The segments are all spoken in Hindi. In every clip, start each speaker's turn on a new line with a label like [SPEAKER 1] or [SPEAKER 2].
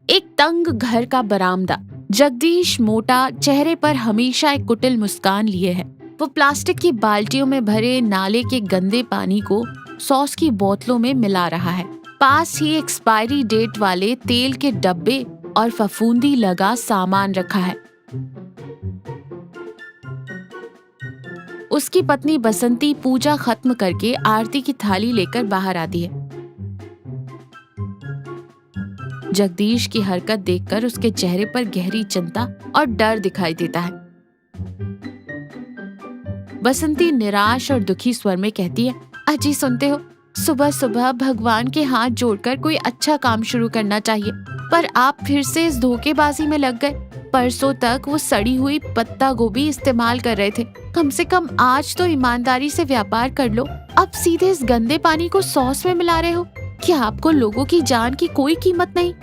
[SPEAKER 1] एक तंग घर का बरामदा। जगदीश मोटा, चेहरे पर हमेशा एक कुटिल मुस्कान लिए है। वो प्लास्टिक की बाल्टियों में भरे नाले के गंदे पानी को सॉस की बोतलों में मिला रहा है। पास ही एक्सपायरी डेट वाले तेल के डब्बे और फफूंदी लगा सामान रखा है। उसकी पत्नी बसंती पूजा खत्म करके आरती की थाली लेकर बाहर आती है। जगदीश की हरकत देखकर उसके चेहरे पर गहरी चिंता और डर दिखाई देता है। बसंती निराश और दुखी स्वर में कहती है, अजी सुनते हो, सुबह सुबह भगवान के हाथ जोड़कर कोई अच्छा काम शुरू करना चाहिए, पर आप फिर से इस धोखेबाजी में लग गए। परसों तक वो सड़ी हुई पत्ता गोभी इस्तेमाल कर रहे थे। कम से कम आज तो ईमानदारी से व्यापार कर लो। अब सीधे इस गंदे पानी को सॉस में मिला रहे हो। क्या आपको लोगों की जान की कोई कीमत नहीं?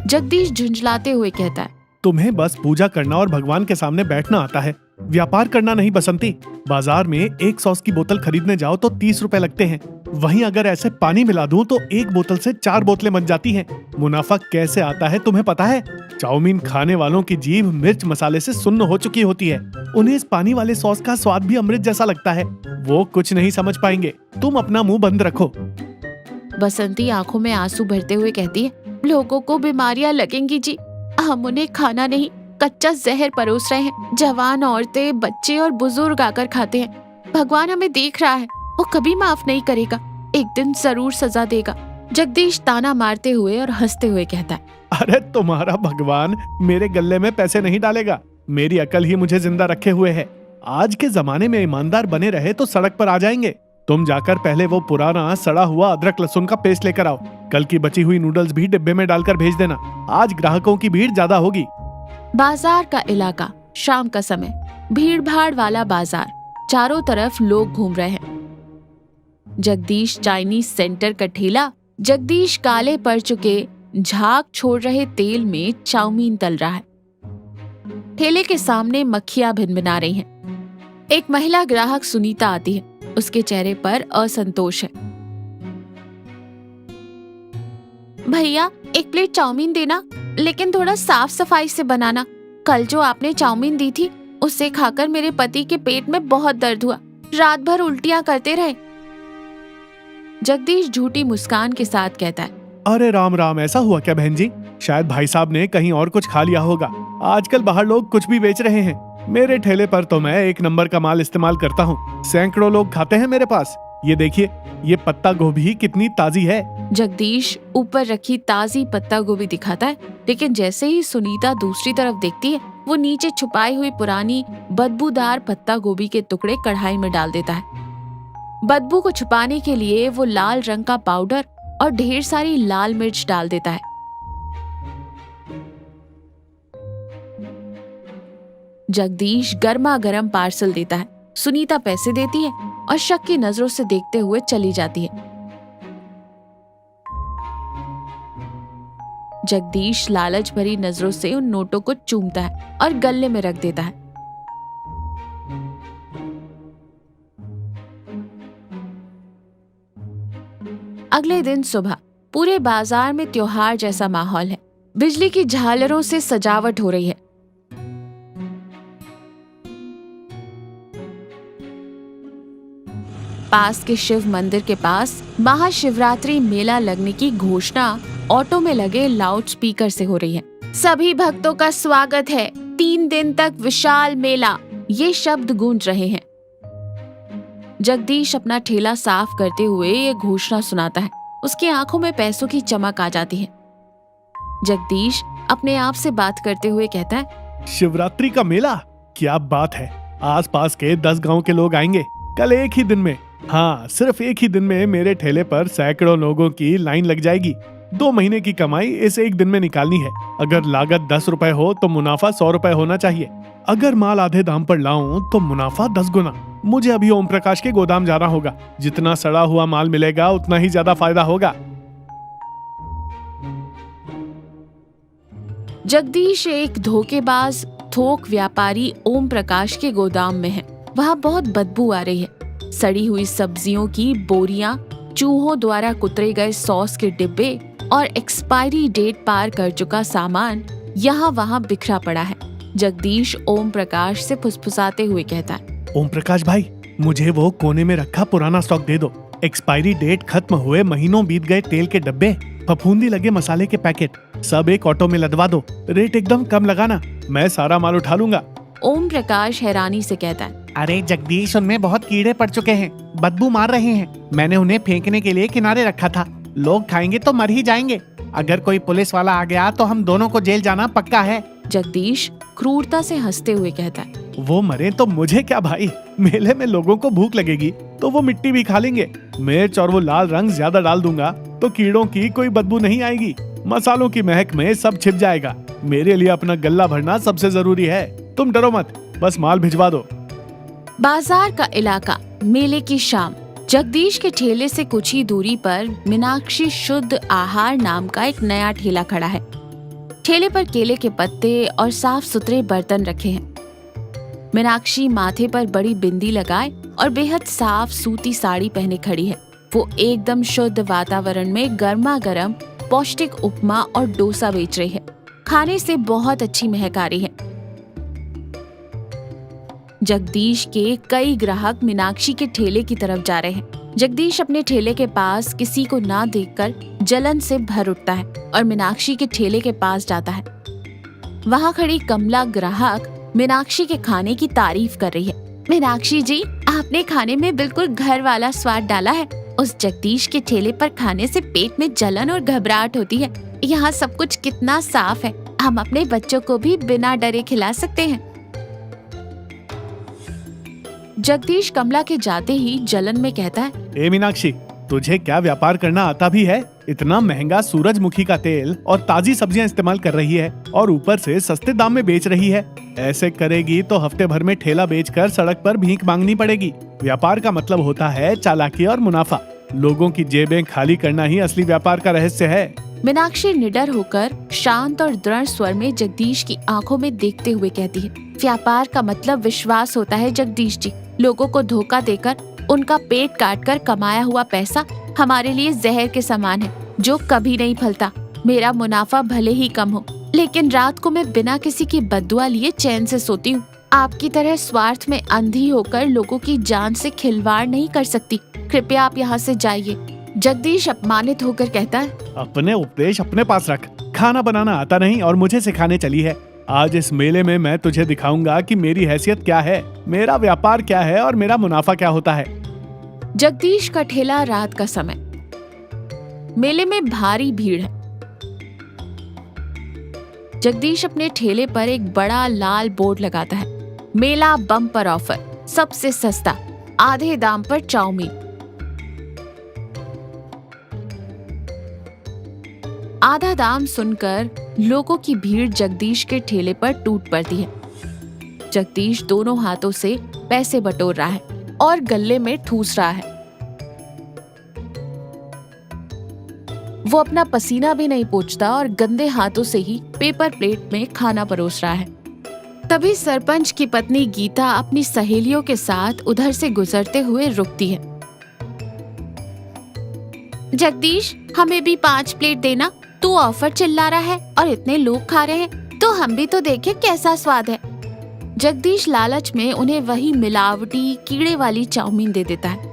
[SPEAKER 1] जगदीश झुंझलाते हुए कहता है,
[SPEAKER 2] तुम्हें बस पूजा करना और भगवान के सामने बैठना आता है, व्यापार करना नहीं बसंती। बाजार में एक सॉस की बोतल खरीदने जाओ तो 30 रुपए लगते हैं। वहीं अगर ऐसे पानी मिला दूं तो एक बोतल से 4 बोतलें बन जाती हैं। मुनाफा कैसे आता है तुम्हें पता है? चाउमीन खाने वालों की जीभ मिर्च मसाले से सुन्न हो चुकी होती है। उन्हें इस पानी वाले सॉस का स्वाद भी अमृत जैसा लगता है। वो कुछ नहीं समझ पाएंगे। तुम अपना मुंह बंद रखो।
[SPEAKER 1] बसंती आंखों में आंसू भरते हुए कहती है, लोगों को बीमारियां लगेंगी जी। हम उन्हें खाना नहीं, कच्चा जहर परोस रहे हैं। जवान औरतें, बच्चे और बुजुर्ग आकर खाते हैं। भगवान हमें देख रहा है, वो कभी माफ नहीं करेगा। एक दिन जरूर सजा देगा। जगदीश ताना मारते हुए और हंसते हुए कहता है,
[SPEAKER 2] अरे तुम्हारा भगवान मेरे गले में पैसे नहीं डालेगा। मेरी अकल ही मुझे जिंदा रखे हुए है। आज के जमाने में ईमानदार बने रहे तो सड़क पर आ जाएंगे। तुम जाकर पहले वो पुराना सड़ा हुआ अदरक लहसुन का पेस्ट लेकर आओ। कल की बची हुई नूडल्स भी डिब्बे में डालकर भेज देना। आज ग्राहकों की भीड़ ज्यादा होगी।
[SPEAKER 1] बाजार का इलाका, शाम का समय, भीड़ भाड़ वाला बाजार। चारों तरफ लोग घूम रहे हैं। जगदीश चाइनीज सेंटर का ठेला। जगदीश काले पड़ चुके झाग छोड़ रहे तेल में चाउमीन तल रहा है। ठेले के सामने मक्खियां भिनभिना रही हैं। एक महिला ग्राहक सुनीता आती है। उसके चेहरे पर असंतोष है। भैया, एक प्लेट चाउमीन देना, लेकिन थोड़ा साफ सफाई से बनाना। कल जो आपने चाउमीन दी थी, उससे खाकर मेरे पति के पेट में बहुत दर्द हुआ। रात भर उल्टियां करते रहे। जगदीश झूठी मुस्कान के साथ कहता है,
[SPEAKER 2] अरे राम राम, ऐसा हुआ क्या बहन जी? शायद भाई साहब ने कहीं और कुछ खा लिया होगा। आजकल बाहर लोग कुछ भी बेच रहे हैं। मेरे ठेले पर तो मैं एक नंबर का माल इस्तेमाल करता हूँ। सैकड़ों लोग खाते हैं मेरे पास। ये देखिए, ये पत्ता गोभी कितनी ताजी है।
[SPEAKER 1] जगदीश ऊपर रखी ताजी पत्ता गोभी दिखाता है, लेकिन जैसे ही सुनीता दूसरी तरफ देखती है, वो नीचे छुपाई हुई पुरानी बदबूदार पत्ता गोभी के टुकड़े कढ़ाई में डाल देता है। बदबू को छुपाने के लिए वो लाल रंग का पाउडर और ढेर सारी लाल मिर्च डाल देता है। जगदीश गर्मा गर्म पार्सल देता है। सुनीता पैसे देती है और शक की नजरों से देखते हुए चली जाती है। जगदीश लालच भरी नजरों से उन नोटों को चूमता है और गले में रख देता है। अगले दिन सुबह पूरे बाजार में त्योहार जैसा माहौल है। बिजली की झालरों से सजावट हो रही है। पास के शिव मंदिर के पास महाशिवरात्रि मेला लगने की घोषणा ऑटो में लगे लाउड स्पीकर से हो रही है। सभी भक्तों का स्वागत है, 3 दिन तक विशाल मेला, ये शब्द गूंज रहे हैं। जगदीश अपना ठेला साफ करते हुए ये घोषणा सुनाता है। उसकी आंखों में पैसों की चमक आ जाती है। जगदीश अपने आप से बात करते हुए कहता है,
[SPEAKER 2] शिवरात्रि का मेला, क्या बात है। आसपास के 10 गांव के लोग आएंगे कल एक ही दिन में। हाँ, सिर्फ एक ही दिन में मेरे ठेले पर सैकड़ों लोगों की लाइन लग जाएगी। 2 महीने की कमाई इस एक दिन में निकालनी है। अगर लागत 10 रुपए हो तो मुनाफा 100 रुपए होना चाहिए। अगर माल आधे दाम पर लाऊं तो मुनाफा 10 गुना। मुझे अभी ओम प्रकाश के गोदाम जाना होगा। जितना सड़ा हुआ माल मिलेगा उतना ही ज्यादा फायदा होगा।
[SPEAKER 1] जगदीश एक धोखेबाज थोक व्यापारी ओम प्रकाश के गोदाम में है। वहाँ बहुत बदबू आ रही है। सड़ी हुई सब्जियों की बोरियां, चूहों द्वारा कुतरे गए सॉस के डिब्बे और एक्सपायरी डेट पार कर चुका सामान यहाँ वहाँ बिखरा पड़ा है। जगदीश ओम प्रकाश से फुसफुसाते हुए कहता है,
[SPEAKER 2] ओम प्रकाश भाई, मुझे वो कोने में रखा पुराना स्टॉक दे दो। एक्सपायरी डेट खत्म हुए महीनों बीत गए तेल के डब्बे, फफूंदी लगे मसाले के पैकेट, सब एक ऑटो में लदवा दो। रेट एकदम कम लगाना, मैं सारा माल उठा लूंगा।
[SPEAKER 1] ओम प्रकाश हैरानी से कहता है,
[SPEAKER 3] अरे जगदीश, उनमें बहुत कीड़े पड़ चुके हैं, बदबू मार रहे हैं। मैंने उन्हें फेंकने के लिए किनारे रखा था। लोग खाएंगे तो मर ही जाएंगे। अगर कोई पुलिस वाला आ गया तो हम दोनों को जेल जाना पक्का है।
[SPEAKER 1] जगदीश क्रूरता से हंसते हुए कहता है,
[SPEAKER 2] वो मरे तो मुझे क्या भाई, मेले में लोगों को भूख लगेगी तो वो मिट्टी भी खा लेंगे। मिर्च और वो लाल रंग ज्यादा डाल दूंगा तो कीड़ों की कोई बदबू नहीं आएगी। मसालों की महक में सब छिप जाएगा। मेरे लिए अपना गल्ला भरना सबसे जरूरी है। तुम डरो मत, बस माल भिजवा दो।
[SPEAKER 1] बाजार का इलाका, मेले की शाम। जगदीश के ठेले से कुछ ही दूरी पर मीनाक्षी शुद्ध आहार नाम का एक नया ठेला खड़ा है। ठेले पर केले के पत्ते और साफ सुथरे बर्तन रखे हैं। मीनाक्षी माथे पर बड़ी बिंदी लगाए और बेहद साफ सूती साड़ी पहने खड़ी है। वो एकदम शुद्ध वातावरण में गर्मा गर्म पौष्टिक उपमा और डोसा बेच रही है। खाने से बहुत अच्छी महक आ रही है। जगदीश के कई ग्राहक मीनाक्षी के ठेले की तरफ जा रहे हैं। जगदीश अपने ठेले के पास किसी को ना देखकर जलन से भर उठता है और मीनाक्षी के ठेले के पास जाता है। वहाँ खड़ी कमला ग्राहक मीनाक्षी के खाने की तारीफ कर रही है। मीनाक्षी जी, आपने खाने में बिल्कुल घर वाला स्वाद डाला है। उस जगदीश के ठेले पर खाने से पेट में जलन और घबराहट होती है। यहाँ सब कुछ कितना साफ है। हम अपने बच्चों को भी बिना डरे खिला सकते हैं। जगदीश कमला के जाते ही जलन में कहता है,
[SPEAKER 2] ए मीनाक्षी, तुझे क्या व्यापार करना आता भी है? इतना महंगा सूरजमुखी का तेल और ताजी सब्जियां इस्तेमाल कर रही है और ऊपर से सस्ते दाम में बेच रही है। ऐसे करेगी तो हफ्ते भर में ठेला बेचकर सड़क पर भीख मांगनी पड़ेगी। व्यापार का मतलब होता है चालाकी और मुनाफा। लोगों की जेबें खाली करना ही असली व्यापार का रहस्य है।
[SPEAKER 1] मीनाक्षी निडर होकर शांत और दृढ़ स्वर में जगदीश की आंखों में देखते हुए कहती है, व्यापार का मतलब विश्वास होता है जगदीश जी। लोगों को धोखा देकर उनका पेट काटकर कमाया हुआ पैसा हमारे लिए जहर के समान है, जो कभी नहीं फलता। मेरा मुनाफा भले ही कम हो, लेकिन रात को मैं बिना किसी की बद्दुआ लिए चैन से सोती हूँ। आपकी तरह स्वार्थ में अंधी होकर लोगों की जान से खिलवाड़ नहीं कर सकती। कृपया आप यहाँ से जाइए। जगदीश अपमानित होकर कहता है,
[SPEAKER 2] अपने उपदेश अपने पास रख। खाना बनाना आता नहीं और मुझे सिखाने चली है। आज इस मेले में मैं तुझे दिखाऊंगा कि मेरी हैसियत क्या है, मेरा व्यापार क्या है और मेरा मुनाफा क्या होता है।
[SPEAKER 1] जगदीश का ठेला, रात का समय। मेले में भारी भीड़ है। जगदीश अपने ठेले पर एक बड़ा लाल बोर्ड लगाता है, मेला बम्पर ऑफर, सबसे सस्ता, आधे दाम पर चाउमीन। आधा दाम सुनकर लोगों की भीड़ जगदीश के ठेले पर टूट पड़ती है। जगदीश दोनों हाथों से पैसे बटोर रहा है और गले में ठूस रहा है। वो अपना पसीना भी नहीं पोंछता और गंदे हाथों से ही पेपर प्लेट में खाना परोस रहा है। तभी सरपंच की पत्नी गीता अपनी सहेलियों के साथ उधर से गुजरते हुए रुकती है। जगदीश, हमें भी 5 प्लेट देना। तू ऑफर चिल्ला रहा है और इतने लोग खा रहे हैं, तो हम भी तो देखें कैसा स्वाद है। जगदीश लालच में उन्हें वही मिलावटी कीड़े वाली चाउमीन दे देता है।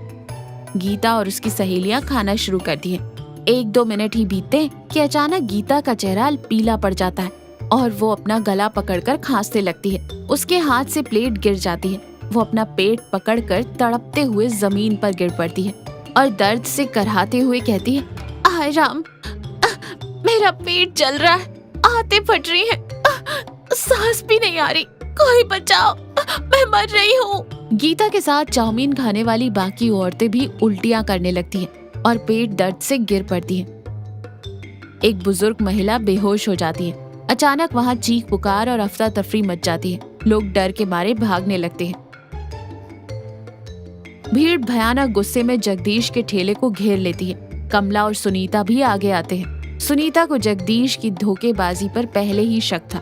[SPEAKER 1] गीता और उसकी सहेलियां खाना शुरू करती हैं। 1-2 मिनट ही बीतते कि अचानक गीता का चेहरा पीला पड़ जाता है और वो अपना गला पकड़कर खांसने लगती है। उसके हाथ से प्लेट गिर जाती है। वो अपना पेट पकड़कर तड़पते हुए जमीन पर गिर पड़ती है और दर्द से करहाते हुए कहती है, हाय राम, मेरा पेट जल रहा है, आंतें फट रही हैं, सांस भी नहीं आ रही, कोई बचाओ, मैं मर रही हूँ। गीता के साथ चाउमीन खाने वाली बाकी औरतें भी उल्टियां करने लगती हैं और पेट दर्द से गिर पड़ती हैं। एक बुजुर्ग महिला बेहोश हो जाती है। अचानक वहाँ चीख पुकार और अफरा तफरी मच जाती है। लोग डर के मारे भागने लगते हैं। भीड़ भयानक गुस्से में जगदीश के ठेले को घेर लेती है। कमला और सुनीता भी आगे आते हैं। सुनीता को जगदीश की धोखेबाजी पर पहले ही शक था।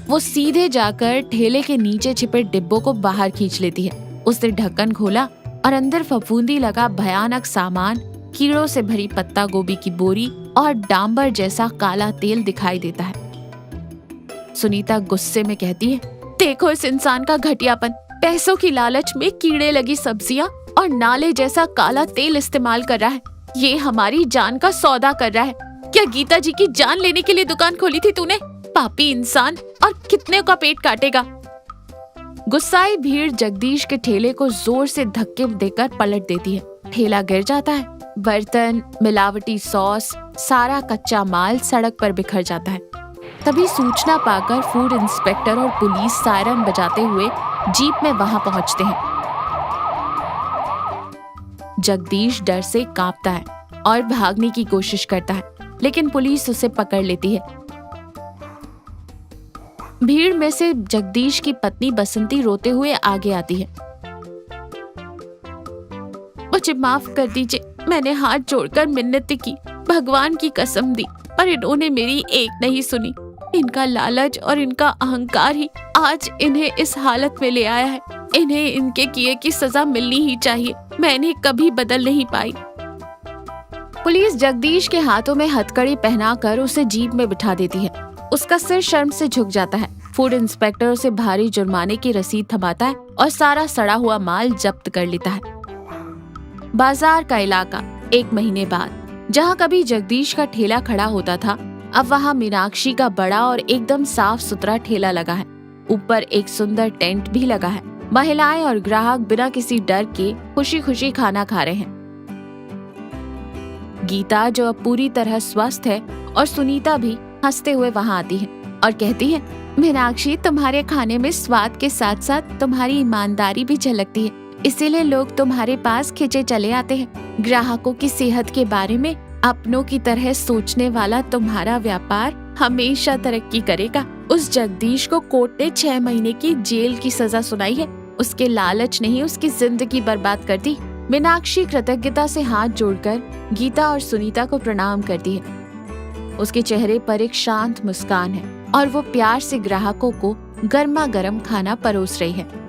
[SPEAKER 1] वो सीधे जाकर ठेले के नीचे छिपे डिब्बों को बाहर खींच लेती है। उसने ढक्कन खोला और अंदर फफूंदी लगा भयानक सामान कीड़ों से भरी पत्ता गोभी की बोरी और डांबर जैसा काला तेल दिखाई देता है। सुनीता गुस्से में कहती है, देखो इस इंसान का घटियापन, पैसों की लालच में कीड़े लगी सब्जियां और नाले जैसा काला तेल इस्तेमाल कर रहा है। ये हमारी जान का सौदा कर रहा है। क्या गीता जी की जान लेने के लिए दुकान खोली थी तूने? पापी इंसान, और कितने का पेट काटेगा। गुस्साई भीड़ जगदीश के ठेले को जोर से धक्के देकर पलट देती है। ठेला गिर जाता है। बर्तन, मिलावटी सॉस, सारा कच्चा माल सड़क पर बिखर जाता है। तभी सूचना पाकर फूड इंस्पेक्टर और पुलिस सायरन बजाते हुए जीप में वहां पहुंचते हैं। जगदीश डर से कांपता है और भागने की कोशिश करता है, लेकिन पुलिस उसे पकड़ लेती है। भीड़ में से जगदीश की पत्नी बसंती रोते हुए आगे आती है। मुझे माफ कर दीजिए, मैंने हाथ जोड़कर मिन्नतें की, भगवान की कसम दी, पर इन्होंने मेरी एक नहीं सुनी। इनका लालच और इनका अहंकार ही आज इन्हें इस हालत में ले आया है। इन्हें इनके किए की सजा मिलनी ही चाहिए। मैं इन्हें कभी बदल नहीं पाई। पुलिस जगदीश के हाथों में हथकड़ी पहनाकर उसे जीप में बिठा देती है। उसका सिर शर्म से झुक जाता है। फूड इंस्पेक्टर उसे भारी जुर्माने की रसीद थमाता है और सारा सड़ा हुआ माल जब्त कर लेता है। बाजार का इलाका 1 महीने बाद, जहाँ कभी जगदीश का ठेला खड़ा होता था, अब वहाँ मीनाक्षी का बड़ा और एकदम साफ सुथरा ठेला लगा है। ऊपर एक सुंदर टेंट भी लगा है। महिलाएं और ग्राहक बिना किसी डर के खुशी खुशी खाना खा रहे हैं। गीता, जो अब पूरी तरह स्वस्थ है, और सुनीता भी हंसते हुए वहाँ आती है और कहती है, मीनाक्षी, तुम्हारे खाने में स्वाद के साथ साथ तुम्हारी ईमानदारी भी झलकती है, इसीलिए लोग तुम्हारे पास खिंचे चले आते हैं। ग्राहकों की सेहत के बारे में अपनों की तरह सोचने वाला तुम्हारा व्यापार हमेशा तरक्की करेगा। उस जगदीश को कोर्ट ने 6 महीने की जेल की सजा सुनाई है। उसके लालच ने ही उसकी जिंदगी बर्बाद कर दी। मीनाक्षी कृतज्ञता से हाथ जोड़कर गीता और सुनीता को प्रणाम करती है। उसके चेहरे पर एक शांत मुस्कान है और वो प्यार से ग्राहकों को गर्मा गर्म खाना परोस रही है।